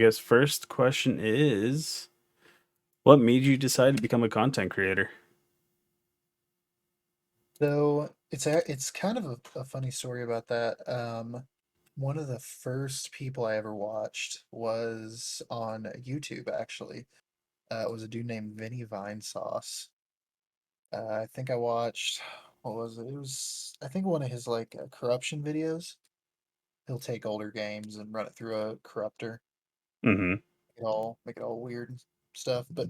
guess first question is, what made you decide to become a content creator? So it's kind of a funny story about that. One of the first people I ever watched was on YouTube, actually. It was a dude named Vinny Vine Sauce. I think I watched, what was it? It was, I think one of his corruption videos. He'll take older games and run it through a corruptor, Mm-hmm. make it all weird and stuff. But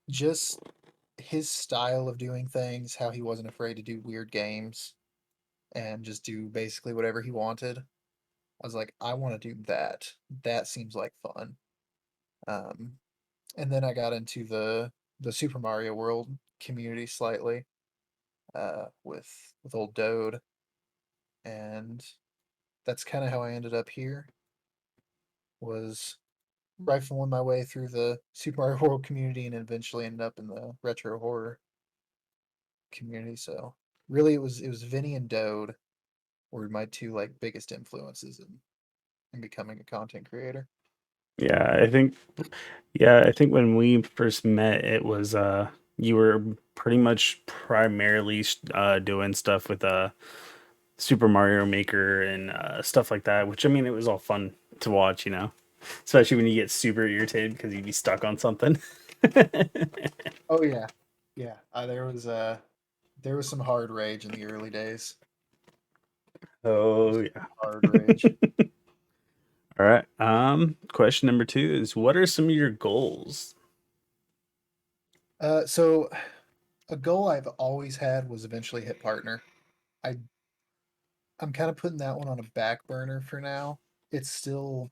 just his style of doing things, how he wasn't afraid to do weird games and just do basically whatever he wanted. I was like, I want to do that. That seems like fun. Um, and then I got into the Super Mario World community slightly with old Dode, and that's kind of how I ended up here. Was rifling my way through the Super Mario World community and eventually ended up in the retro horror community. So really, it was Vinny and Dode were my two biggest influences in becoming a content creator. Yeah, I think I think when we first met, it was you were pretty much primarily doing stuff with Super Mario Maker and stuff like that, which I mean it was all fun to watch, especially when you get super irritated because you'd be stuck on something. Oh yeah, yeah. There was some hard rage in the early days. Oh Just yeah. hard rage. All right. Question number two is, what are some of your goals? So a goal I've always had was eventually hit partner. I I'm kind of putting that one on a back burner for now. It's still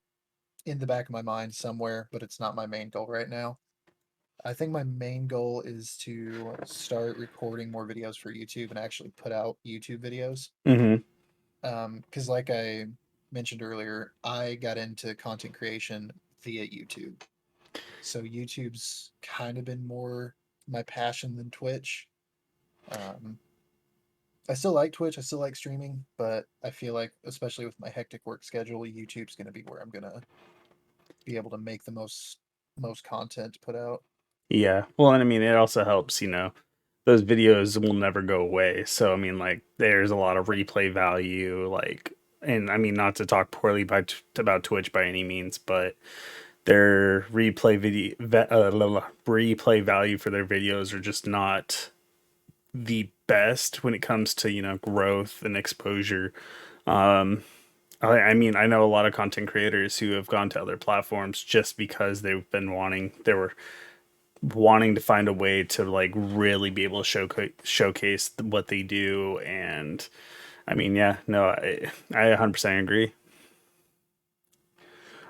in the back of my mind somewhere, but it's not my main goal right now. I think my main goal is to start recording more videos for YouTube and actually put out YouTube videos. Mm-hmm. Because like I mentioned earlier, I got into content creation via YouTube. So YouTube's kind of been more my passion than Twitch. Um, I still like Twitch, I still like streaming, but I feel like, especially with my hectic work schedule, YouTube's going to be where I'm going to be able to make the most content to put out. Yeah. Well, and I mean, it also helps, those videos will never go away. So, I mean, like, there's a lot of replay value, like, and I mean, not to talk poorly about Twitch by any means, but their replay value for their videos are just not the best when it comes to, growth and exposure. Um, I mean, I know a lot of content creators who have gone to other platforms just because they were wanting to find a way to like really be able to showcase what they do. And I mean, yeah, no, I 100% agree.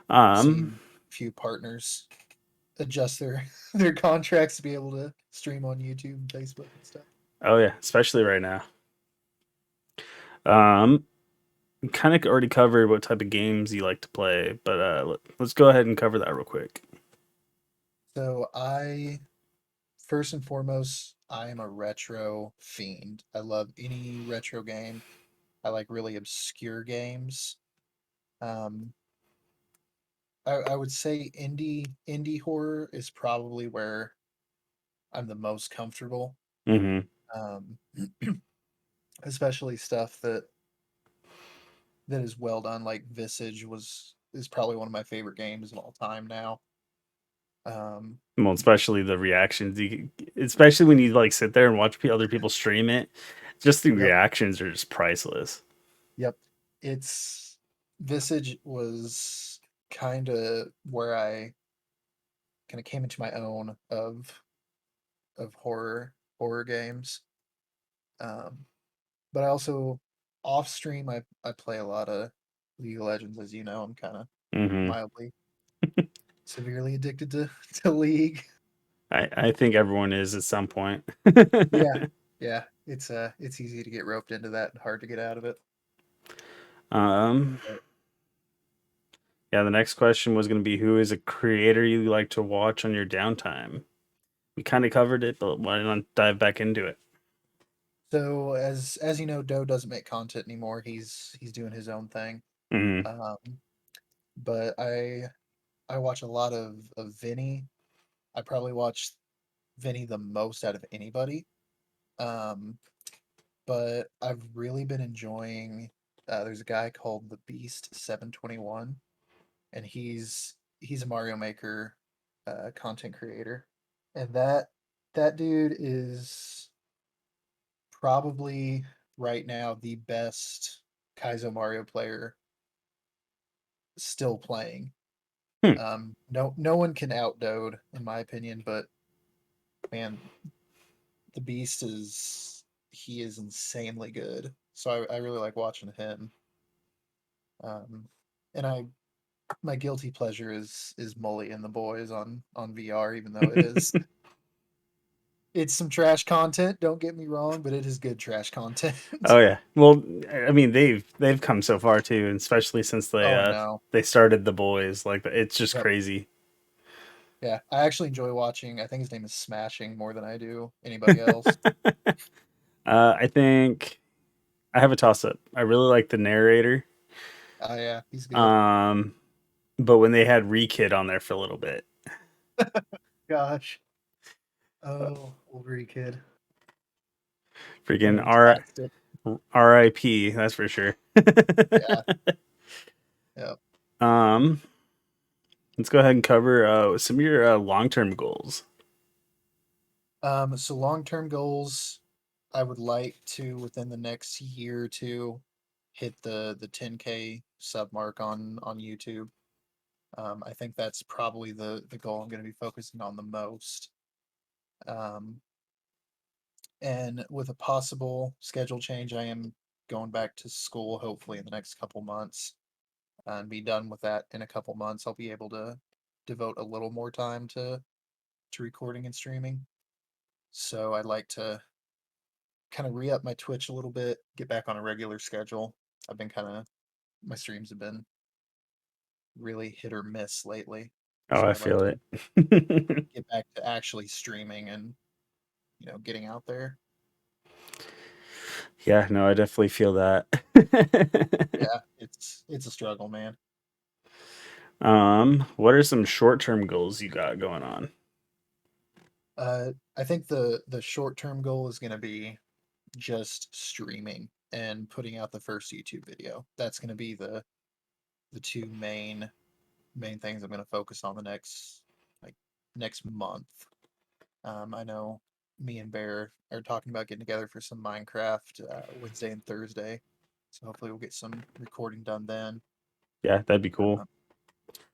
um Seen a few partners adjust their their contracts to be able to stream on YouTube and Facebook and stuff. oh yeah, especially right now. um Kind of already covered what type of games you like to play, but let's go ahead and cover that real quick. So I first and foremost, I am a retro fiend. I love any retro game. I like really obscure games. Um, I would say indie horror is probably where I'm the most comfortable. Hmm. Um, especially stuff that is well done. Like Visage is probably one of my favorite games of all time now. Um, Well, especially the reactions, especially when you like sit there and watch other people stream it, just the yep, reactions are just priceless. yep. It's Visage was kind of where I kind of came into my own of horror games. Um, but I also off stream I play a lot of League of Legends, as you know. I'm kind of Hmm. mildly severely addicted to to League. I think everyone is at some point. Yeah, yeah. It's easy to get roped into that and hard to get out of it. um But yeah, the next question was going to be, who is a creator you like to watch on your downtime? We kind of covered it, but why not dive back into it? so as you know, Doe doesn't make content anymore. He's doing his own thing. Hmm. Um, but I I watch a lot of Vinny. I probably watch Vinny the most out of anybody. Um, but I've really been enjoying. There's a guy called the Beast 721, and he's a Mario Maker content creator, and that dude is probably right now the best Kaizo Mario player still playing. Hmm. No one can outdode, in my opinion, but man, the Beast is he is insanely good. So I really like watching him. Um, and I my guilty pleasure is Mully and the Boys on VR, even though it's some trash content. Don't get me wrong, but it is good trash content. Oh yeah. Well, I mean they've come so far too, and especially since Oh, I know. they started the boys. Like it's just Yep. crazy. Yeah, I actually enjoy watching. I think his name is Smashing more than I do anybody else. I think I have a toss up. I really like the narrator. Oh yeah, he's good. Um, but when they had Rekid on there for a little bit, Gosh. Oh, Wolverine kid, freaking fantastic. R.I.P. That's for sure. Yeah. Yeah. um, let's go ahead and cover some of your long term goals. So long-term goals, I would like to within the next year or two hit the 10K sub mark on YouTube. I think that's probably the goal I'm going to be focusing on the most. Um, and with a possible schedule change, I am going back to school hopefully in the next couple months and be done with that in a couple months. I'll be able to devote a little more time to recording and streaming. So I'd like to kind of re-up my Twitch a little bit, get back on a regular schedule. I've been kind of my streams have been really hit or miss lately. Oh, So I I'd like feel to it. get back to actually streaming and, getting out there. Yeah, no, I definitely feel that. Yeah, it's a struggle, man. What are some short term goals you got going on? I think the short-term goal is going to be just streaming and putting out the first YouTube video. That's going to be the two main things I'm going to focus on the like next month. I know me and Bear are talking about getting together for some Minecraft Wednesday and Thursday, so hopefully we'll get some recording done then. Yeah, that'd be cool.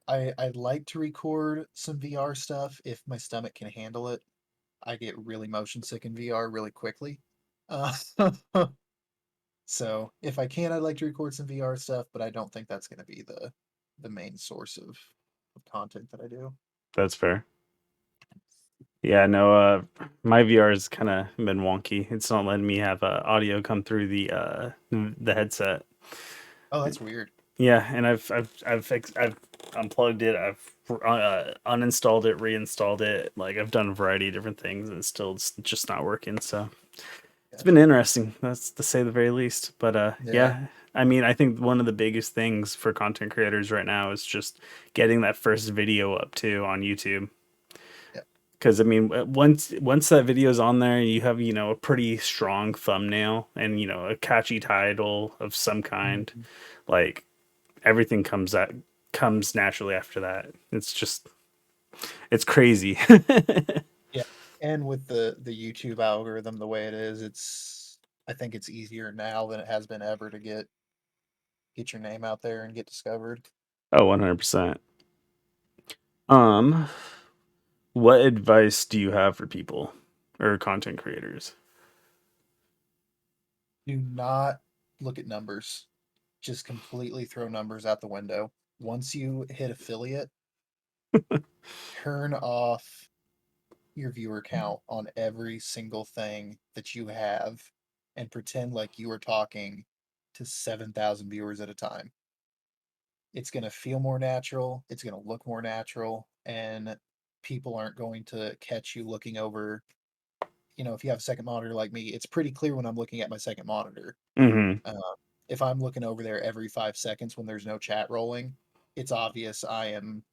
Uh, I'd like to record some VR stuff if my stomach can handle it. I get really motion sick in VR really quickly. Uh, so if I can, I'd like to record some VR stuff, but I don't think that's going to be the main source of content that I do. That's fair. Yeah, no, my VR's kind of been wonky. It's not letting me have audio come through the headset. Oh, that's weird. Yeah, and I've unplugged it. I've uninstalled it, reinstalled it. Like I've done a variety of different things, and it's still just not working. So it's been Gotcha. interesting. That's to say the very least. But Yeah. yeah, I mean, I think one of the biggest things for content creators right now is just getting that first video up too on YouTube. Yeah. Because I mean, once that video's on there, you have a pretty strong thumbnail and a catchy title of some kind. Mhm. Like everything comes naturally after that. It's crazy. Yeah. And with the YouTube algorithm the way it is, I think it's easier now than it has been ever to get your name out there and get discovered. Oh, 100%. Um, what advice do you have for people or content creators? Do not look at numbers. Just completely throw numbers out the window. Once you hit affiliate, turn off your viewer count on every single thing that you have and pretend like you are talking to 7,000 viewers at a time. It's going to feel more natural, it's going to look more natural, and people aren't going to catch you looking over. If you have a second monitor like me, it's pretty clear when I'm looking at my second monitor. Hmm. Uh, if I'm looking over there every 5 seconds when there's no chat rolling, it's obvious I am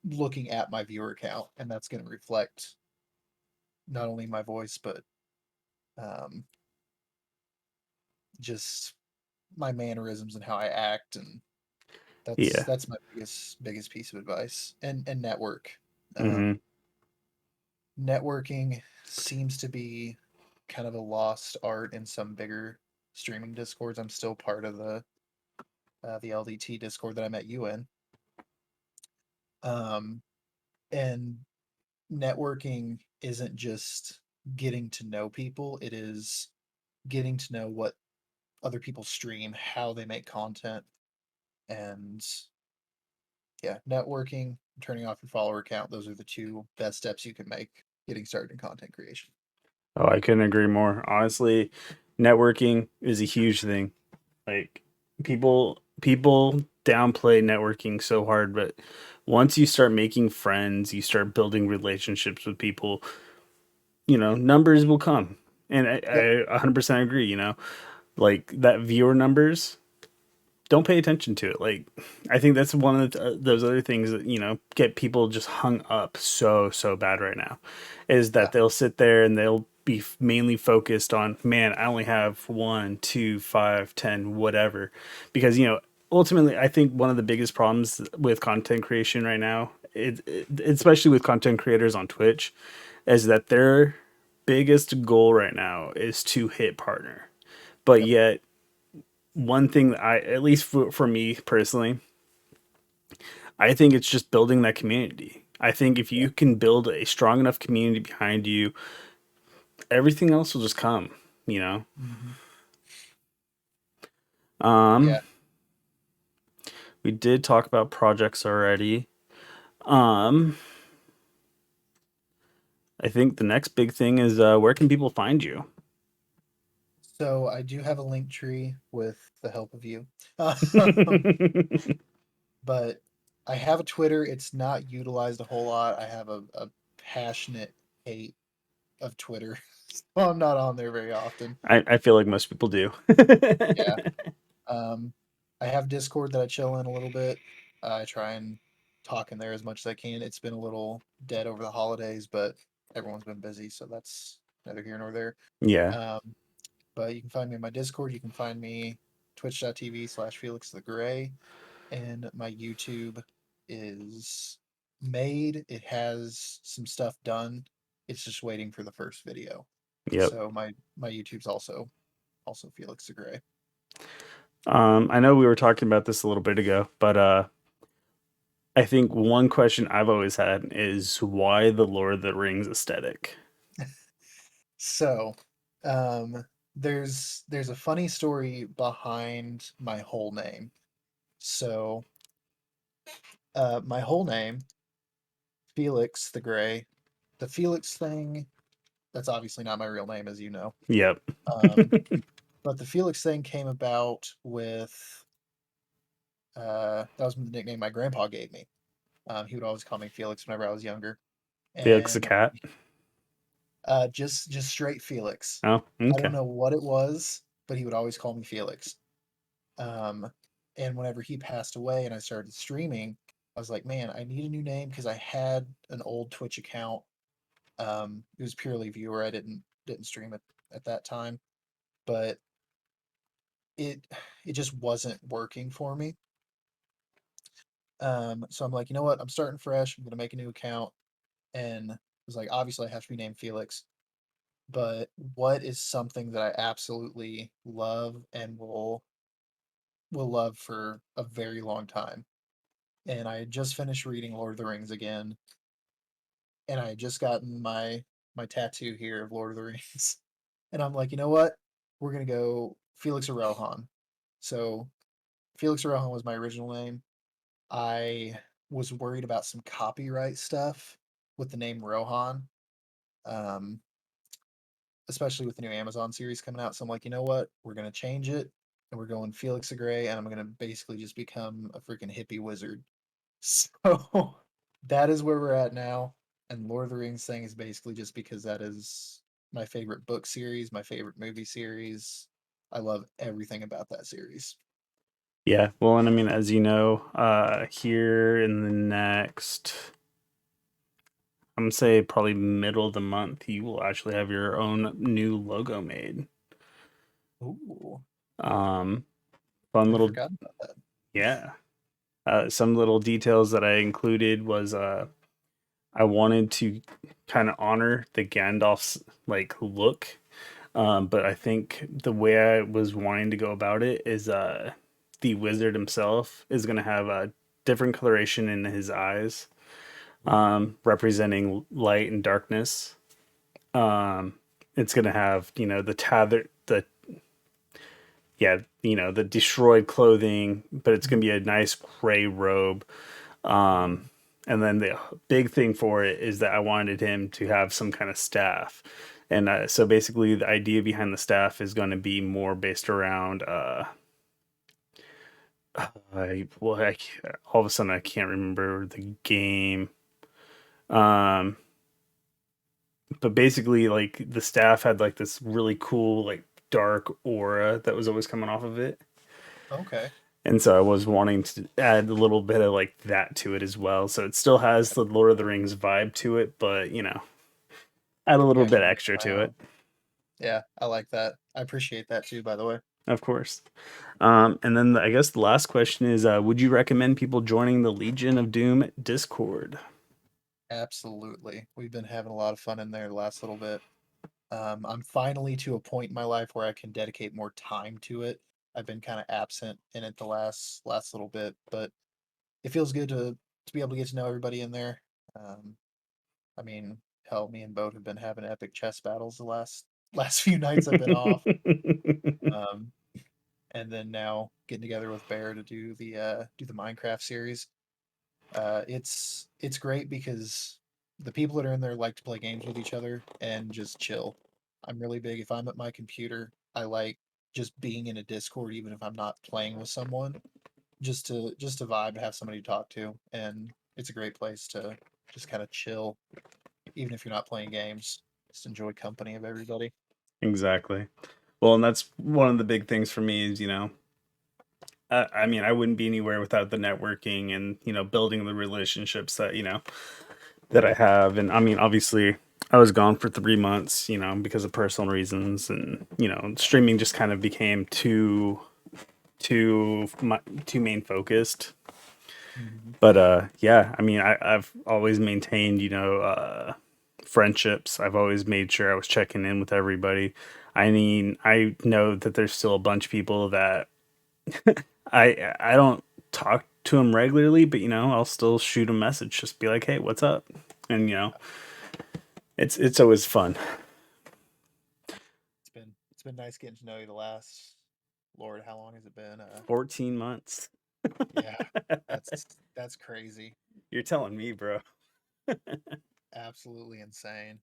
looking at my viewer count, and that's going to reflect not only my voice but um, just my mannerisms and how I act, and Yeah. that's my biggest piece of advice. And network. Hmm. Um, Networking seems to be kind of a lost art in some bigger streaming discords. I'm still part of the LDT Discord that I met you in. Um, and networking isn't just getting to know people, it is getting to know what other people stream, how they make content, and yeah, networking, turning off your follower count. Those are the two best steps you can make getting started in content creation. Oh, I couldn't agree more. Honestly, networking is a huge thing. Like people downplay networking so hard, but once you start making friends, you start building relationships with people, numbers will come. And Yep. I 100% agree, like that viewer numbers, don't pay attention to it. Like, I think that's one of those other things that get people just hung up so bad right now, is Yeah. that they'll sit there and they'll be mainly focused on, man, I only have one, two, five, 10, whatever, because ultimately, I think one of the biggest problems with content creation right now, especially with content creators on Twitch, is that their biggest goal right now is to hit partner, but Yep. yet one thing that at least for me personally, I think it's just building that community. I think if Yeah. you can build a strong enough community behind you, everything else will just come, you know? Hmm. Um, Yeah. we did talk about projects already. Um, I think the next big thing is where can people find you? So I do have a link tree with the help of you. But I have a Twitter. It's not utilized a whole lot. I have a passionate hate of Twitter. So I'm not on there very often. I feel like most people do. Yeah. Um, I have Discord that I chill in a little bit. I try and talk in there as much as I can. It's been a little dead over the holidays, but everyone's been busy, so that's neither here nor there. Yeah. Um, but you can find me in my Discord. You can find me twitch.tv/Felix the Gray, and my YouTube is made. It has some stuff done. It's just waiting for the first video. Yep. So my YouTube's also Felix the Gray. I know we were talking about this a little bit ago, but I think one question I've always had is why the Lord of the Rings aesthetic? So, um, there's a funny story behind my whole name. So, my whole name, Felix the Gray. The Felix thing, that's obviously not my real name, as you know. Yep. Um, but the Felix thing came about with that was the nickname my grandpa gave me. He would always call me Felix whenever I was younger, Felix the and cat. just straight Felix. Oh, I don't okay. know what it was, but he would always call me Felix. Um, and whenever he passed away and I started streaming, I was like, man, I need a new name because I had an old Twitch account. It was purely viewer. I didn't stream it at that time, but it it just wasn't working for me. So I'm like, you know what? I'm starting fresh. I'm gonna make a new account, and I was like, obviously I have to be named Felix. But what is something that I absolutely love and will love for a very long time? And I had just finished reading Lord of the Rings again, and I had just gotten my tattoo here of Lord of the Rings. And I'm like, you know what? We're gonna go Felix or Rohan. So Felix Rohan was my original name. I was worried about some copyright stuff with the name Rohan, um, especially with the new Amazon series coming out. So I'm like, you know what? We're gonna change it, and we're going Felix the Gray, and I'm gonna basically just become a freaking hippie wizard. So that is where we're at now. And Lord of the Rings thing is basically just because that is my favorite book series, my favorite movie series. I love everything about that series. Yeah, well, and I mean, as you know, here in the next, I'm gonna say probably middle of the month, you will actually have your own new logo made. Ooh, Um, Fun I little, forgot about that. yeah. Some little details that I included was I wanted to kind of honor the Gandalf's like look, but I think the way I was wanting to go about it is the wizard himself is gonna have a different coloration in his eyes, Ooh, representing light and darkness. Um, it's gonna have the tether, the yeah, the destroyed clothing, but it's gonna be a nice gray robe. Um, ooh. and then the big thing for it is that I wanted him to have some kind of staff. And so basically, the idea behind the staff is going to be more based around. All of a sudden I can't remember the game. Um, but basically, like the staff had like this really cool like dark aura that was always coming off of it. Okay. And so I was wanting to add a little bit of like that to it as well. So it still has the Lord of the Rings vibe to it, but add a little bit Actually makes extra my to it, own. Yeah, I like that. I appreciate that too, by the way. of course. And then I guess the last question is, would you recommend people joining the Legion of Doom Discord? Absolutely. We've been having a lot of fun in there the last little bit. I'm finally to a point in my life where I can dedicate more time to it. I've been kind of absent in it the last little bit, but it feels good to be able to get to know everybody in there. Um, I mean, hell, me and Boat have been having epic chess battles the last few nights I've been off. Um, and then now getting together with Bear to do the Minecraft series. It's great because the people that are in there like to play games with each other and just chill. I'm really big. If I'm at my computer, I like just being in a Discord, even if I'm not playing with someone, just to vibe, have somebody to talk to, and it's a great place to just kind of chill, even if you're not playing games. Just enjoy company of everybody. Exactly. Well, and that's one of the big things for me is, I mean, I wouldn't be anywhere without the networking and, building the relationships that I have. And I mean, obviously, I was gone for 3 months, because of personal reasons. And, streaming just kind of became too main focused. Mhm. But yeah, I mean, I've always maintained, friendships. I've always made sure I was checking in with everybody. I mean, I know that there's still a bunch of people that I don't talk to them regularly, but I'll still shoot a message, just be like, "Hey, what's up?" And it's always fun. It's been nice getting to know you the last Lord, how long has it been? 14 months. Yeah, that's crazy. You're telling me, bro. Absolutely insane.